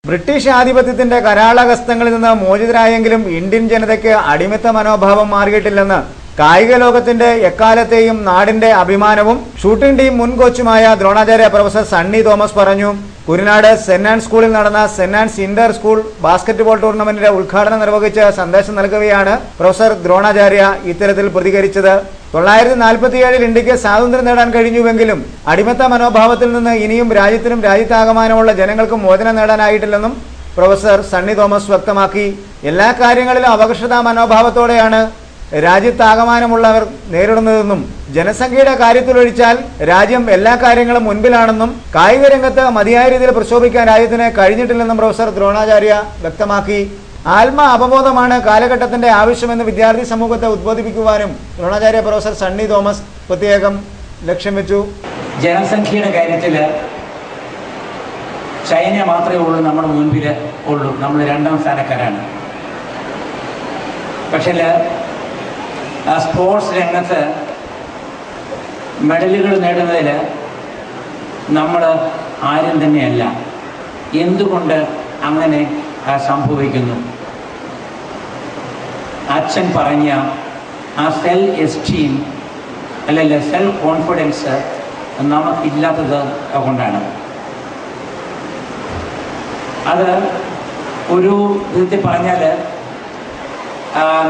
British ആധിപത്യത്തിന്റെ കരാളഹസ്തങ്ങളിൽ നിന്ന് മോചിതരായെങ്കിലും Indian ജനതയ്ക്ക് അടിമത്ത മനോഭാവം മാറിയിട്ടില്ലെന്ന് കായിക ലോകത്തിന്റെ എക്കാലത്തെയും നാടിന്റെ അഭിമാനവും ഷൂട്ടിംഗ് ടീം മുൻ കോച്ചുമായ ദ്രോണാചാര്യ പ്രൊഫസർ സണ്ണി തോമസ് പറഞ്ഞു. കുരുനാട് സെന്റ് ആൻസ് സ്കൂളിൽ നടന്ന saint Ans Inter school basketball ടൂർണമെന്റിന്റെ ഉദ്ഘാടനം നിർവഹിച്ച് സന്ദേശം നൽകവെയാണ് പ്രൊഫസർ ദ്രോണാചാര്യ ഇത്തരത്തിൽ പ്രതികരിച്ചത്. 1947 ഇന്ത്യക്ക് സ്വാതന്ത്ര്യം നേടാൻ കഴിഞ്ഞുവെങ്കിലും അടിമത്ത മനോഭാവത്തിൽ നിന്ന് ഇനിയും രാജ്യത്തിനും രാജ്യത്താകമാനമുള്ള ജനങ്ങൾക്കും മോചനം നേടാനായിട്ടില്ലെന്നും പ്രൊഫസർ സണ്ണി തോമസ് വ്യക്തമാക്കി. എല്ലാ കാര്യങ്ങളിലും അപകർഷതാ മനോഭാവത്തോടെയാണ് രാജ്യത്താകമാനമുള്ളവർ നേരിടുന്നതെന്നും ജനസംഖ്യയുടെ കാര്യത്തിലൊഴിച്ചാൽ രാജ്യം എല്ലാ കാര്യങ്ങളും മുൻപിലാണെന്നും കായിക രംഗത്ത് മതിയായ രീതിയിൽ പ്രക്ഷോഭിക്കാൻ രാജ്യത്തിന് കഴിഞ്ഞിട്ടില്ലെന്നും പ്രൊഫസർ ദ്രോണാചാര്യ വ്യക്തമാക്കി. ആത്മ അപബോധമാണ് കാലഘട്ടത്തിന്റെ ആവശ്യമെന്ന് വിദ്യാർത്ഥി സമൂഹത്തെ ഉദ്ബോധിപ്പിക്കുവാനും ദ്രോണാചാര്യ പ്രൊഫസർ സണ്ണി തോമസ് പ്രത്യേകം ലക്ഷ്യം വെച്ചു. ജനസംഖ്യയുടെ കാര്യത്തിൽ ചൈന മാത്രമേ ഉള്ളൂ നമ്മുടെ മുൻപിൽ ഉള്ളൂ. നമ്മൾ 2ാം സ്ഥാനക്കാരാണ്. പക്ഷേ സ്പോർട്സ് രംഗത്ത് മെഡലുകൾ നേടുന്നതിൽ നമ്മൾ ആരും തന്നെയല്ല. എന്തുകൊണ്ട് അങ്ങനെ സംഭവിക്കുന്നു? അച്ഛൻ പറഞ്ഞ ആ സെൽഫ് എസ്റ്റീം അല്ലെങ്കിൽ സെൽഫ് കോൺഫിഡൻസ് നമുക്കില്ലാത്തത് കൊണ്ടാണ്. അത് ഒരു വിധത്തിൽ പറഞ്ഞാൽ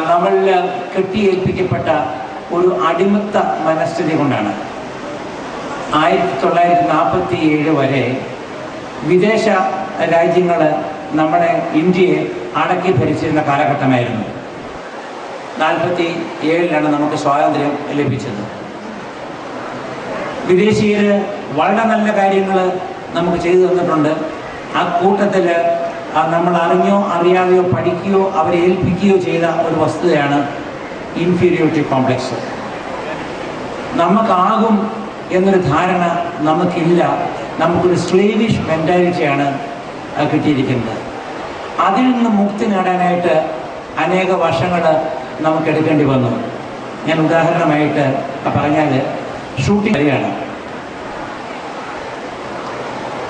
നമ്മളിൽ കെട്ടിയേൽപ്പിക്കപ്പെട്ട ഒരു അടിമത്ത മനസ്ഥിതി കൊണ്ടാണ്. 1947 വരെ വിദേശ രാജ്യങ്ങൾ നമ്മുടെ ഇന്ത്യയെ അടക്കി ഭരിച്ചിരുന്ന കാലഘട്ടമായിരുന്നു. 47 നമുക്ക് സ്വാതന്ത്ര്യം ലഭിച്ചത്. വിദേശീയർ വളരെ നല്ല കാര്യങ്ങൾ നമുക്ക് ചെയ്തു തന്നിട്ടുണ്ട്. ആ കൂട്ടത്തിൽ നമ്മൾ അറിഞ്ഞോ അറിയാതെയോ പഠിക്കുകയോ അവരെ ഏൽപ്പിക്കുകയോ ചെയ്ത ഒരു വസ്തുതയാണ് ഇൻഫീരിയോറിറ്റി കോംപ്ലക്സ്. നമുക്കാകും എന്നൊരു ധാരണ നമുക്കില്ല. നമുക്കൊരു സ്ലേവിഷ് മെൻറ്റാലിറ്റിയാണ് കിട്ടിയിരിക്കുന്നത്. അതിൽ നിന്ന് മുക്തി നേടാനായിട്ട് അനേക വർഷങ്ങൾ നമുക്ക് എടുക്കേണ്ടി വന്നു. ഞാൻ ഉദാഹരണമായിട്ട് പറഞ്ഞാൽ ഷൂട്ടിംഗ് വരെയാണ്.